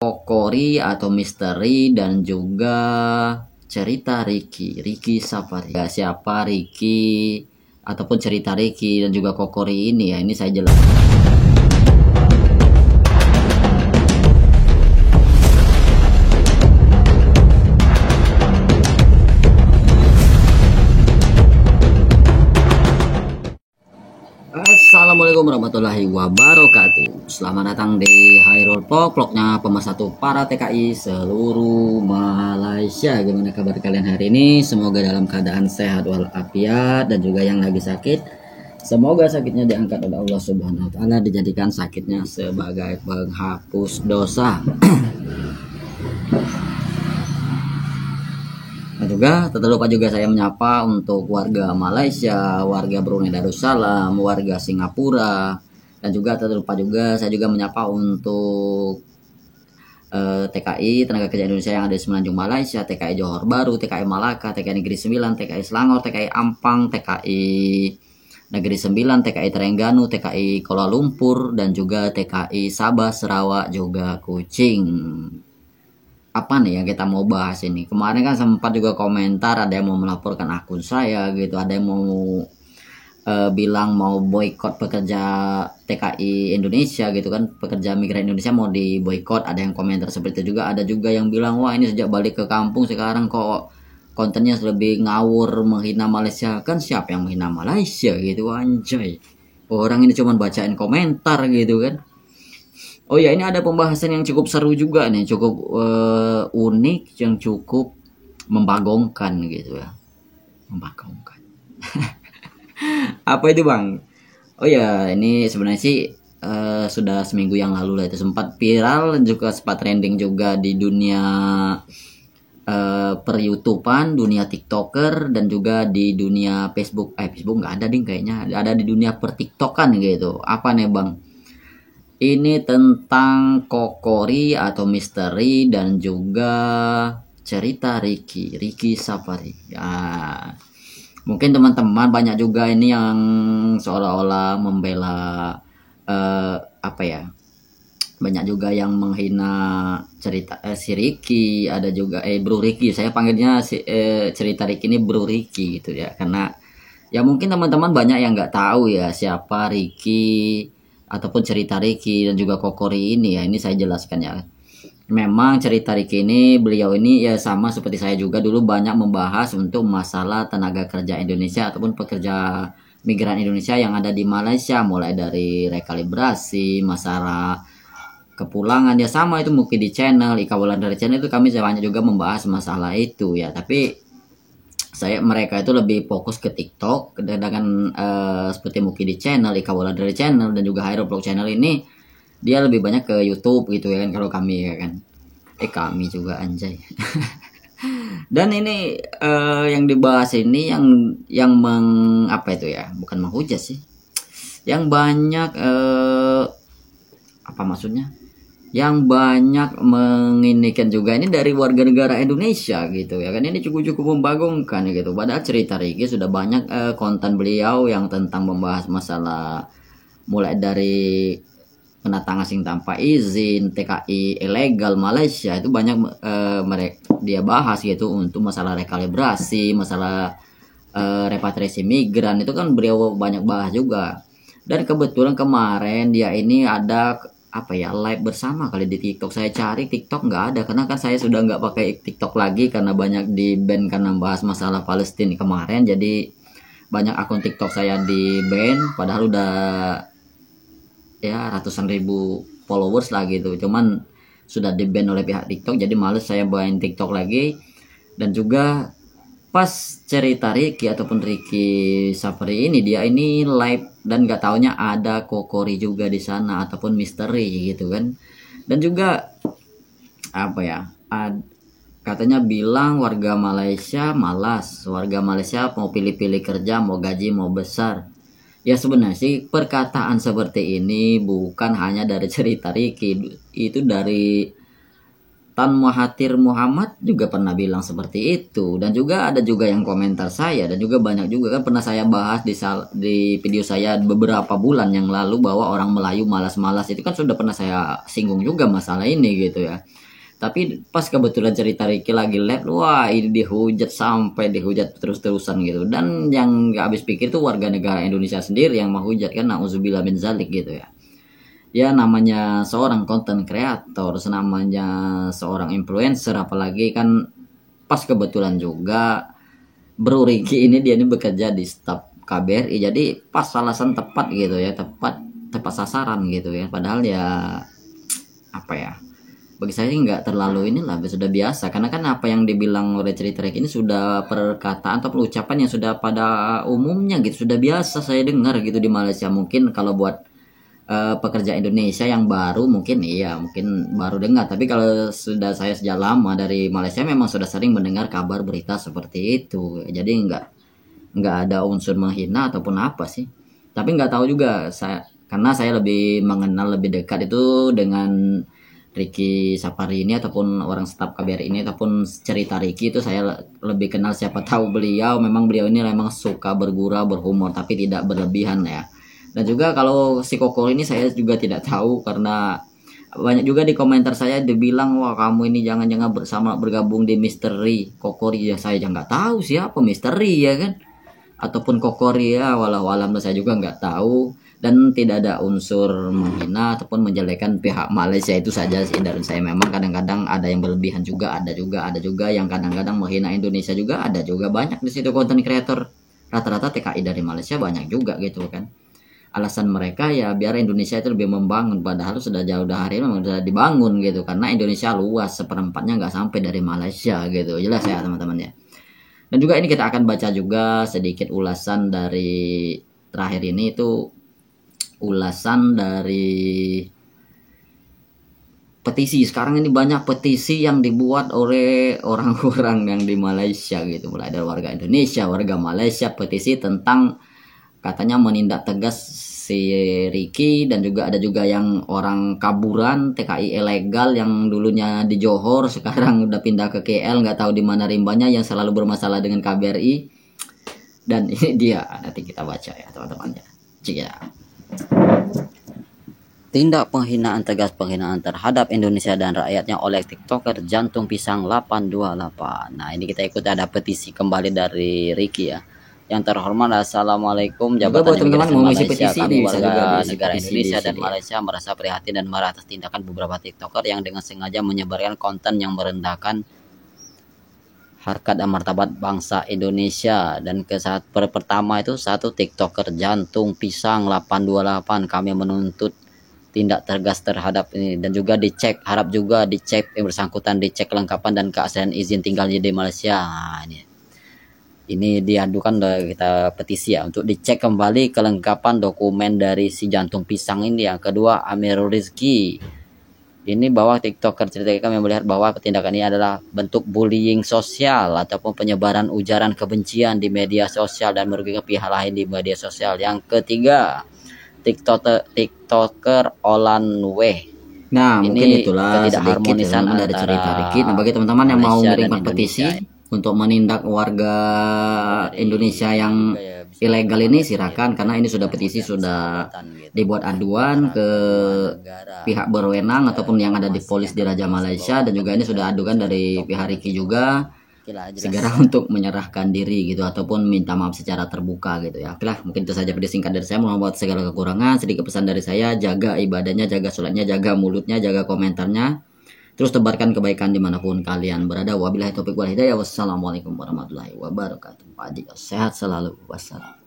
Kokori atau misteri dan juga cerita Ricky Safari. Ya, siapa Ricky ataupun cerita Ricky dan juga Kokori ini ya, ini saya jelaskan. Assalamualaikum warahmatullahi wabarakatuh. Selamat datang di Hairul Vlognya pemersatu para TKI seluruh Malaysia. Gimana kabar kalian hari ini? Semoga dalam keadaan sehat walafiat, dan juga yang lagi sakit, semoga sakitnya diangkat oleh Allah Subhanahu wa taala, dijadikan sakitnya sebagai penghapus dosa. Dan juga tak lupa juga saya menyapa untuk warga Malaysia, warga Brunei Darussalam, warga Singapura, dan juga tak lupa juga saya juga menyapa untuk TKI Tenaga Kerja Indonesia yang ada di Semenanjung Malaysia, TKI Johor Bahru, TKI Malaka, TKI Negeri 9, TKI Selangor, TKI Ampang, TKI Negeri 9, TKI Terengganu, TKI Kuala Lumpur, dan juga TKI Sabah, Sarawak, juga Kuching. Apa nih yang kita mau bahas ini? Kemarin kan sempat juga komentar, ada yang mau melaporkan akun saya gitu, ada yang mau bilang mau boykot pekerja TKI Indonesia gitu kan, pekerja migran Indonesia mau diboykot, ada yang komentar seperti itu juga. Ada juga yang bilang, wah ini sejak balik ke kampung sekarang kok kontennya lebih ngawur, menghina Malaysia. Kan siapa yang menghina Malaysia gitu, anjay, orang ini cuma bacain komentar gitu kan. Oh ya, ini ada pembahasan yang cukup seru juga nih, cukup unik, yang cukup membagongkan gitu ya. Membagongkan. Apa itu bang? Oh ya, ini sebenarnya sih sudah seminggu yang lalu lah, itu sempat viral dan juga sempat trending juga di dunia per YouTubean, dunia TikToker, dan juga di dunia Facebook. Facebook nggak ada ding kayaknya, ada di dunia per TikTokan gitu. Apa nih bang? Ini tentang Kokori atau misteri dan juga cerita Ricky Safari. Ya, mungkin teman-teman banyak juga ini yang seolah-olah membela apa ya? Banyak juga yang menghina cerita si Ricky, ada juga Bro Ricky. Saya panggilnya cerita Ricky ini Bro Ricky gitu ya, karena ya mungkin teman-teman banyak yang nggak tahu ya siapa Ricky ataupun cerita Ricky dan juga Kokori ini ya. Ini saya jelaskan ya. Memang cerita Ricky ini, beliau ini ya sama seperti saya juga dulu banyak membahas untuk masalah tenaga kerja Indonesia ataupun pekerja migran Indonesia yang ada di Malaysia, mulai dari rekalibrasi, masalah kepulangan ya, sama itu mungkin di channel Ika Wulandari channel itu kami banyak juga membahas masalah itu ya. Tapi mereka itu lebih fokus ke TikTok, dengan seperti mungkin di channel Ika Wulandari channel dan juga Hairul Vlog channel ini dia lebih banyak ke YouTube gitu ya kan, kalau kami ya kan. Kami juga anjay. Dan ini yang dibahas ini yang apa itu ya, bukan menghujat sih, yang banyak apa maksudnya, yang banyak menginikan juga ini dari warga negara Indonesia gitu ya kan. Ini cukup membagongkan gitu. Padahal cerita Ricky sudah banyak konten beliau yang tentang membahas masalah mulai dari pendatang asing tanpa izin, TKI ilegal Malaysia, itu banyak mereka dia bahas gitu, untuk masalah rekalibrasi, masalah repatriasi migran, itu kan beliau banyak bahas juga. Dan kebetulan kemarin dia ini ada apa ya, live bersama kali di TikTok. Saya cari TikTok nggak ada, karena kan saya sudah nggak pakai TikTok lagi karena banyak di ban karena bahas masalah Palestina kemarin. Jadi banyak akun TikTok saya di ban, padahal udah ya ratusan ribu followers lah gitu, cuman sudah di ban oleh pihak TikTok, jadi males saya main TikTok lagi. Dan juga pas cerita Ricky ataupun Ricky Safari ini, dia ini live dan gak taunya ada Kokori juga di sana ataupun misteri gitu kan. Dan juga apa ya, katanya bilang warga Malaysia malas, warga Malaysia mau pilih-pilih kerja, mau gaji mau besar. Ya sebenarnya sih perkataan seperti ini bukan hanya dari cerita Ricky, itu dari Tan Mahathir Muhammad juga pernah bilang seperti itu, dan juga ada juga yang komentar saya, dan juga banyak juga kan pernah saya bahas di video saya beberapa bulan yang lalu bahwa orang Melayu malas-malas, itu kan sudah pernah saya singgung juga masalah ini gitu ya. Tapi pas kebetulan cerita Ricky lagi live, wah ini dihujat sampai dihujat terus-terusan gitu. Dan yang gak habis pikir tuh warga negara Indonesia sendiri yang menghujat kan, nauzubillah min zalik gitu ya. Ya namanya seorang content creator, namanya seorang influencer, apalagi kan pas kebetulan juga Bro Ricky ini bekerja di staf KBRI, jadi pas alasan tepat gitu ya, tepat sasaran gitu ya. Padahal ya apa ya, bagi saya nggak terlalu inilah, sudah biasa, karena kan apa yang dibilang oleh cerita ini sudah perkataan atau ucapan yang sudah pada umumnya gitu, sudah biasa saya dengar gitu di Malaysia. Mungkin kalau buat pekerja Indonesia yang baru mungkin iya, mungkin baru dengar, tapi kalau sudah saya sejak lama dari Malaysia memang sudah sering mendengar kabar berita seperti itu. Jadi nggak ada unsur menghina ataupun apa sih, tapi nggak tahu juga saya, karena saya lebih mengenal lebih dekat itu dengan Ricky Sapari ini ataupun orang staf KBRI ini, ataupun cerita Ricky itu saya lebih kenal. Siapa tahu memang beliau ini memang suka bergurau berhumor tapi tidak berlebihan ya. Dan juga kalau si Kokor ini saya juga tidak tahu, karena banyak juga di komentar saya dibilang, wah kamu ini jangan-jangan bergabung di Misteri Kokori. Ya saya nggak tahu siapa Misteri ya kan, ataupun Kokori ya, walau alam saya juga nggak tahu. Dan tidak ada unsur menghina ataupun menjelekan pihak Malaysia, itu saja sih dari saya. Memang kadang-kadang ada yang berlebihan juga, ada juga yang kadang-kadang menghina Indonesia juga, ada juga banyak di situ konten kreator rata-rata TKI dari Malaysia banyak juga gitu kan. Alasan mereka ya biar Indonesia itu lebih membangun, padahal sudah jauh dari memang sudah dibangun gitu, karena Indonesia luas, seperempatnya nggak sampai dari Malaysia gitu, jelas ya teman-teman ya. Dan juga ini kita akan baca juga sedikit ulasan dari terakhir ini, itu ulasan dari petisi. Sekarang ini banyak petisi yang dibuat oleh orang-orang yang di Malaysia gitu, mulai dari warga Indonesia, warga Malaysia, petisi tentang katanya menindak tegas si Ricky, dan juga ada juga yang orang kaburan TKI ilegal yang dulunya di Johor sekarang udah pindah ke KL, nggak tahu di mana rimbanya, yang selalu bermasalah dengan KBRI. Dan ini dia, nanti kita baca ya teman-teman ya. Cik ya. Tindak tegas penghinaan terhadap Indonesia dan rakyatnya oleh TikToker Jantung Pisang 828. Nah ini kita ikut, ada petisi kembali dari Ricky ya. Yang terhormat, Assalamualaikum Jabatan Imigrasi Malaysia, kami warga negara Indonesia dan Malaysia merasa prihatin dan marah atas tindakan beberapa TikToker yang dengan sengaja menyebarkan konten yang merendahkan harkat dan martabat bangsa Indonesia. Dan pertama itu satu TikToker Jantung Pisang 828, kami menuntut tindak tegas terhadap ini, dan juga dicek, harap juga dicek yang bersangkutan, dicek kelengkapan dan keaslian izin tinggalnya di Malaysia. Nah, ini diadukan kita petisi ya, untuk dicek kembali kelengkapan dokumen dari si Jantung Pisang ini. Yang kedua Amirul Rizki, ini bahwa TikToker cerita kami melihat bahwa tindakan ini adalah bentuk bullying sosial ataupun penyebaran ujaran kebencian di media sosial dan merugikan pihak lain di media sosial. Yang ketiga TikToker Olan Weh. Nah ini mungkin itulah ketidakharmonisan dari cerita Ricky. Nah bagi teman-teman yang mau mengirimkan petisi untuk menindak warga Indonesia yang ilegal ini, silakan, karena ini sudah petisi, sudah dibuat aduan ke pihak berwenang ataupun yang ada di polis di Raja Malaysia, dan juga ini sudah adukan dari pihak Ricky juga, segera untuk menyerahkan diri gitu ataupun minta maaf secara terbuka gitu ya. Oke lah, mungkin itu saja video singkat dari saya. Mohon maaf segala kekurangan. Sedikit pesan dari saya, jaga ibadahnya, jaga sholatnya, jaga mulutnya, jaga komentarnya. Terus tebarkan kebaikan dimanapun kalian berada. Wabillahi taufiq wal hidayah. Wassalamualaikum warahmatullahi wabarakatuh. Pak Haji sehat selalu. Wassalam.